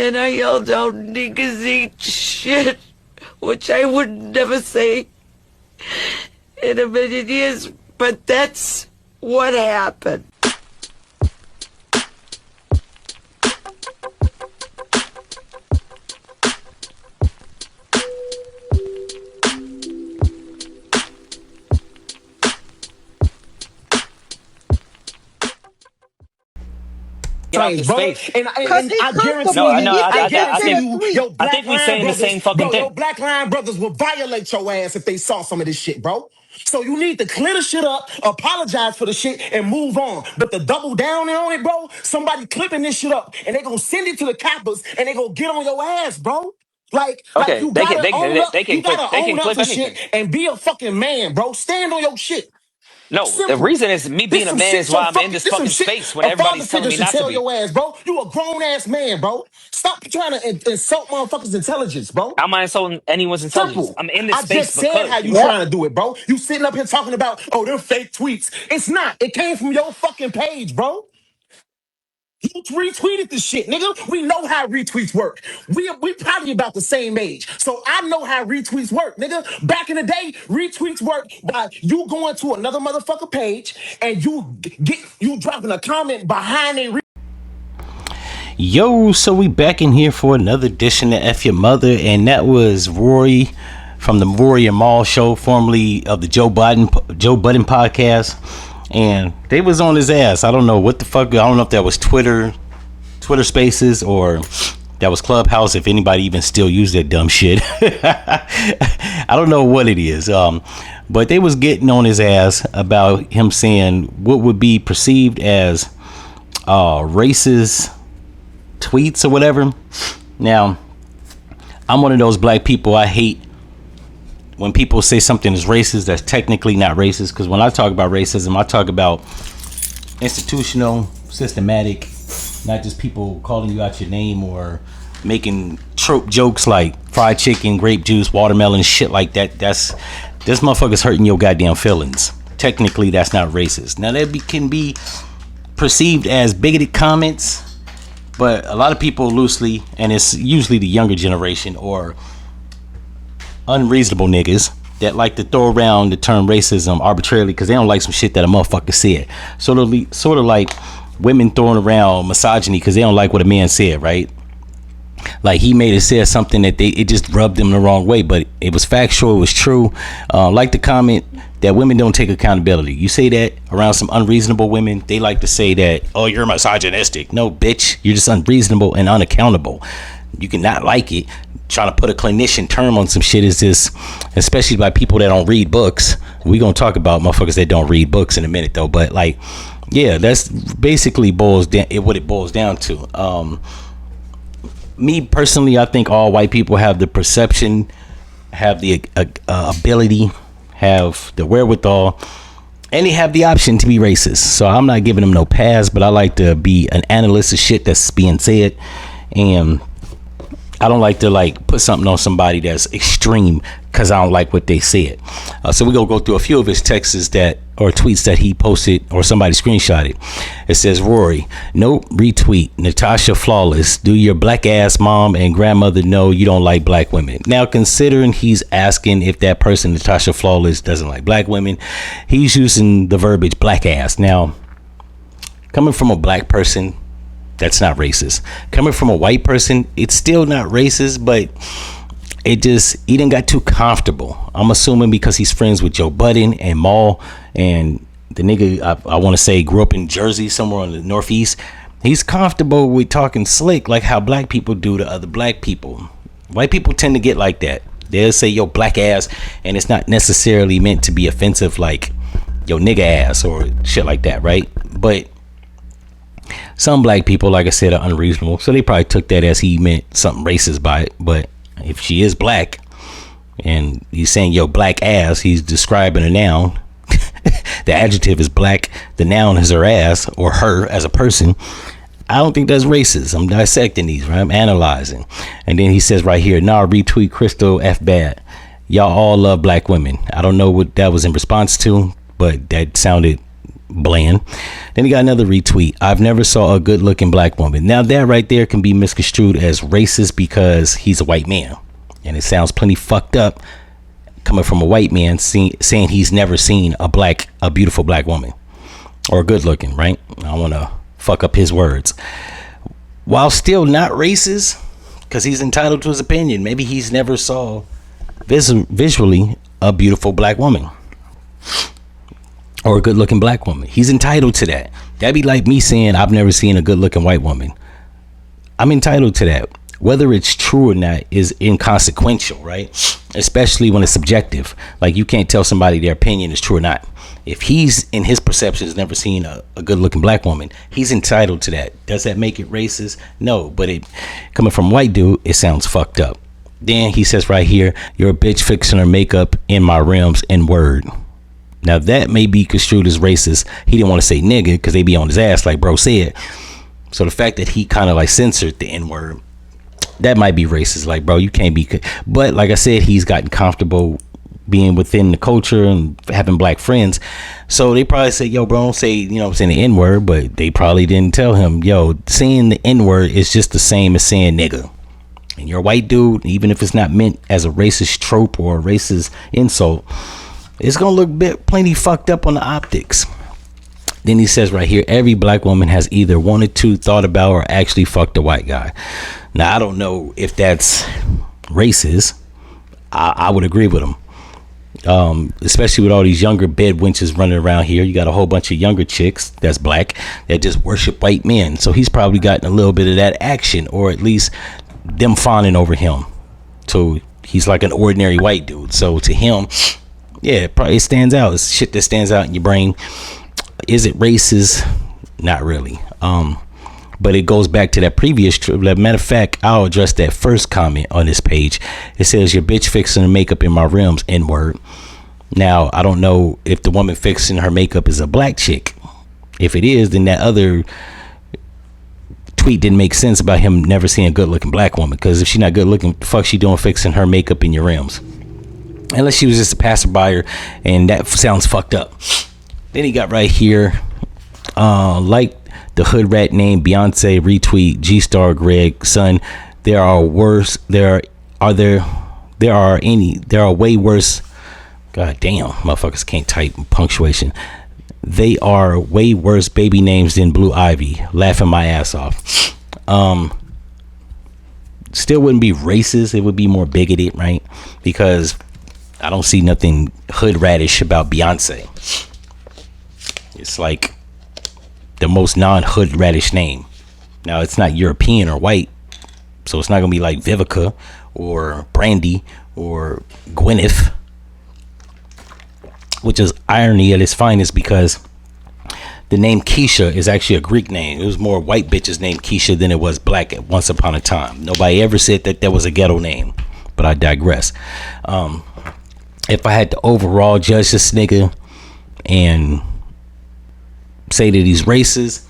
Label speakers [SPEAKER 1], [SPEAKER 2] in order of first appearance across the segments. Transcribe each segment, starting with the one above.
[SPEAKER 1] and I yelled out, "Niggas eat shit," which I would never say in a million years, but that's what happened.
[SPEAKER 2] Get out the space. And I guarantee
[SPEAKER 3] I
[SPEAKER 2] think we saying the same fucking thing.
[SPEAKER 3] Your black line brothers will violate your ass if they saw some of this shit, bro. So you need to clear the shit up, apologize for the shit, and move on. But the double down on it, bro, somebody clipping this shit up, and they gonna send it to the coppers, and they gonna get on your ass, bro. Like
[SPEAKER 2] Okay,
[SPEAKER 3] you gotta own up.
[SPEAKER 2] they
[SPEAKER 3] You
[SPEAKER 2] can clip,
[SPEAKER 3] gotta
[SPEAKER 2] they can
[SPEAKER 3] own up
[SPEAKER 2] clip
[SPEAKER 3] for
[SPEAKER 2] anything.
[SPEAKER 3] shit and be a fucking man, bro. Stand on your shit.
[SPEAKER 2] No, the
[SPEAKER 3] Simple.
[SPEAKER 2] reason is me
[SPEAKER 3] This
[SPEAKER 2] being a
[SPEAKER 3] some
[SPEAKER 2] man
[SPEAKER 3] shit
[SPEAKER 2] is why
[SPEAKER 3] so
[SPEAKER 2] I'm in
[SPEAKER 3] fucking
[SPEAKER 2] this
[SPEAKER 3] this some
[SPEAKER 2] fucking
[SPEAKER 3] shit
[SPEAKER 2] space when
[SPEAKER 3] a father
[SPEAKER 2] everybody's telling
[SPEAKER 3] figure
[SPEAKER 2] me
[SPEAKER 3] should
[SPEAKER 2] not to
[SPEAKER 3] tell
[SPEAKER 2] be.
[SPEAKER 3] your ass, bro. You a grown ass man, bro. Stop trying to insult motherfuckers' intelligence, bro.
[SPEAKER 2] I'm not insulting anyone's intelligence.
[SPEAKER 3] Simple.
[SPEAKER 2] I'm in this
[SPEAKER 3] I
[SPEAKER 2] space
[SPEAKER 3] just said how
[SPEAKER 2] because
[SPEAKER 3] you
[SPEAKER 2] people.
[SPEAKER 3] trying to do it, bro. You sitting up here talking about, oh, them fake tweets. It's not. It came from your fucking page, bro. You retweeted the shit, nigga. We know how retweets work. We probably about the same age. So I know how retweets work, nigga. Back in the day, retweets work by you going to another motherfucker page and you dropping a comment behind a
[SPEAKER 4] Yo, so we back in here for another edition of F-ya-Motha, and that was Rory from the Rory and Maul show, formerly of the Joe Budden podcast, and they was on his ass. I don't know what the fuck. I don't know if that was Twitter Spaces or that was Clubhouse. If anybody even still use that dumb shit, I don't know what it is. But they was getting on his ass about him saying what would be perceived as racist tweets or whatever. Now, I'm one of those black people. I hate when people say something is racist that's technically not racist, because when I talk about racism, I talk about institutional, systematic, not just people calling you out your name or making trope jokes like fried chicken, grape juice, watermelon, shit like that. This motherfucker's hurting your goddamn feelings. Technically, that's not racist. Now, can be perceived as bigoted comments, but a lot of people loosely, and it's usually the younger generation or unreasonable niggas that like to throw around the term racism arbitrarily because they don't like some shit that a motherfucker said. Sort of like women throwing around misogyny because they don't like what a man said, right? Like he may have said something that it just rubbed them the wrong way, but it was factual, it was true. Like the comment that women don't take accountability. You say that around some unreasonable women, they like to say that, oh, you're misogynistic. No, bitch, you're just unreasonable and unaccountable. You cannot like it. Trying to put a clinician term on some shit is just, especially by people that don't read books. We gonna talk about motherfuckers that don't read books in a minute though, but like, yeah, that's basically what it boils down to. Me personally, I think all white people have the perception, have the ability, have the wherewithal, and they have the option to be racist. So I'm not giving them no pass, but I like to be an analyst of shit that's being said, and I don't like to put something on somebody that's extreme because I don't like what they said. So we're gonna go through a few of his texts or tweets that he posted or somebody screenshotted. It says, Rory, nope, retweet. Natasha Flawless, do your black ass mom and grandmother know you don't like black women? Now, considering he's asking if that person, Natasha Flawless, doesn't like black women, he's using the verbiage black ass. Now, coming from a black person, that's not racist. Coming from a white person, it's still not racist, but he done got too comfortable. I'm assuming because he's friends with Joe Budden and Maul, and the nigga, I want to say, grew up in Jersey, somewhere in the Northeast. He's comfortable with talking slick like how black people do to other black people. White people tend to get like that. They'll say, yo, black ass, and it's not necessarily meant to be offensive like, yo, nigga ass or shit like that, right? But some black people, like I said, are unreasonable, so they probably took that as he meant something racist by it. But if she is black and he's saying yo black ass, he's describing a noun. The adjective is black, the noun is her ass or her as a person. I don't think that's racist. I'm dissecting these, right? I'm analyzing. And then he says right here, nah, retweet Crystal F bad. Y'all all love black women. I don't know what that was in response to, but that sounded bland. Then he got another retweet. I've never saw a good looking black woman. Now that right there can be misconstrued as racist because he's a white man, and it sounds plenty fucked up coming from a white man saying he's never seen a beautiful black woman or good looking, right? I don't want to fuck up his words. While still not racist, because he's entitled to his opinion. Maybe he's never saw visually a beautiful black woman or a good looking black woman. He's entitled to that. That'd be like me saying I've never seen a good looking white woman. I'm entitled to that. Whether it's true or not is inconsequential, right? Especially when it's subjective. Like, you can't tell somebody their opinion is true or not. If he's, in his perception, has never seen a good looking black woman, he's entitled to that. Does that make it racist? No, but it coming from a white dude, it sounds fucked up. Then he says right here, you're a bitch fixing her makeup in my rims in word. Now that may be construed as racist. He didn't want to say nigga because they be on his ass like bro said. So the fact that he kind of like censored the N word, that might be racist. Like, bro, you can't be. But like I said, he's gotten comfortable being within the culture and having black friends. So they probably say, yo, bro, don't say, you know, saying the N word. But they probably didn't tell him, yo, saying the N word is just the same as saying nigga. And you're a white dude, even if it's not meant as a racist trope or a racist insult, it's going to look plenty fucked up on the optics. Then he says right here, every black woman has either wanted to, thought about, or actually fucked a white guy. Now, I don't know if that's racist. I would agree with him. Especially with all these younger bed wenches running around here. You got a whole bunch of younger chicks that's black that just worship white men. So he's probably gotten a little bit of that action, or at least them fawning over him. So he's like an ordinary white dude. So to him, yeah, it stands out. It's shit that stands out in your brain. Is it racist? Not really. But it goes back to that previous trip. Matter of fact, I'll address that first comment on this page. It says, your bitch fixing her makeup in my rims, N-word. Now, I don't know if the woman fixing her makeup is a black chick. If it is, then that other tweet didn't make sense about him never seeing a good looking black woman. Because if she's not good looking, the fuck she doing fixing her makeup in your rims? Unless she was just a passerby, and that sounds fucked up. Then he got right here, like the hood rat named Beyonce retweet G-Star Greg, son, there are way worse. God damn, motherfuckers can't type punctuation. They are way worse baby names than Blue Ivy. Laughing my ass off. Still wouldn't be racist. It would be more bigoted, right? Because I don't see nothing hood radish about Beyonce. It's like the most non-hood radish name. Now, it's not European or white, so it's not gonna be like Vivica or Brandy or Gwyneth, which is irony at its finest, because the name Keisha is actually a Greek name. It was more white bitches named Keisha than it was black at once upon a time. Nobody ever said that was a ghetto name, but I digress. If I had to overall judge this nigga and say that he's racist,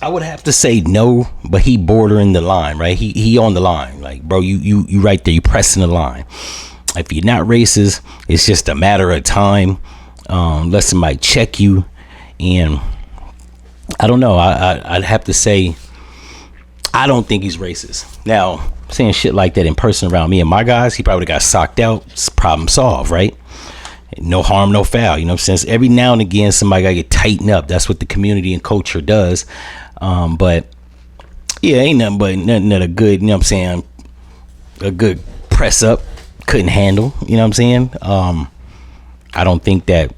[SPEAKER 4] I would have to say no, but he bordering the line, right? He on the line. Like, bro, you right there, you pressing the line. If you're not racist, it's just a matter of time. Let somebody check you. And I don't know, I'd have to say I don't think he's racist. Now, saying shit like that in person around me and my guys, he probably got socked out. It's problem solved, right? No harm, no foul. You know what I'm saying? Every now and again, somebody gotta get tightened up. That's what the community and culture does. But yeah, ain't nothing that a good, you know what I'm saying, a good press up couldn't handle. You know what I'm saying? I don't think that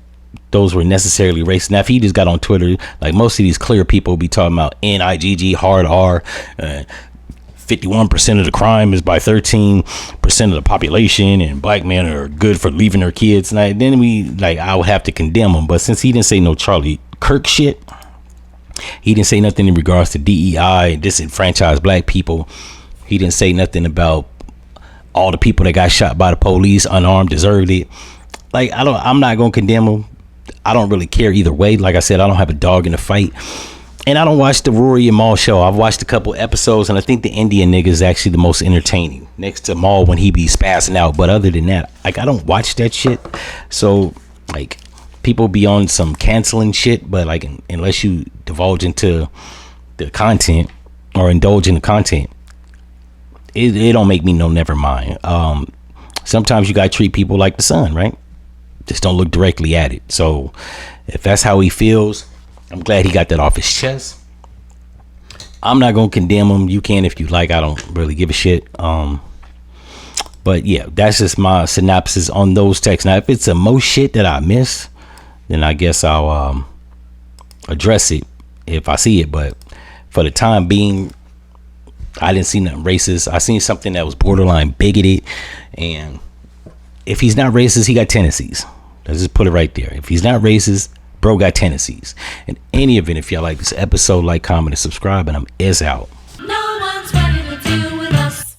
[SPEAKER 4] those were necessarily racist. Now, if he just got on Twitter, like most of these clear people be talking about NIGG hard R, 51% of the crime is by 13% of the population, and black men are good for leaving their kids. And then I would have to condemn him. But since he didn't say no Charlie Kirk shit, he didn't say nothing in regards to DEI and disenfranchised black people. He didn't say nothing about all the people that got shot by the police unarmed deserved it. Like, I'm not gonna condemn him. I don't really care either way. Like I said, I don't have a dog in the fight. And I don't watch the Rory and Maul show. I've watched a couple episodes, and I think the Indian nigga is actually the most entertaining, next to Maul when he be spazzing out. But other than that, like, I don't watch that shit. So, like, people be on some canceling shit, but like unless you divulge into the content or indulge in the content, it don't make me no never mind. Sometimes you gotta treat people like the sun, right? Just don't look directly at it. So if that's how he feels, I'm glad he got that off his chest. I'm not gonna condemn him. You can if you like. I don't really give a shit. But yeah, that's just my synopsis on those texts. Now, if it's a most shit that I miss, then I guess I'll address it if I see it. But for the time being, I didn't see nothing racist. I seen something that was borderline bigoted, and if he's not racist, he got tendencies. Let's just put it right there. If he's not racist, bro got tendencies. In any event, if y'all like this episode, like, comment, and subscribe, and I'm out.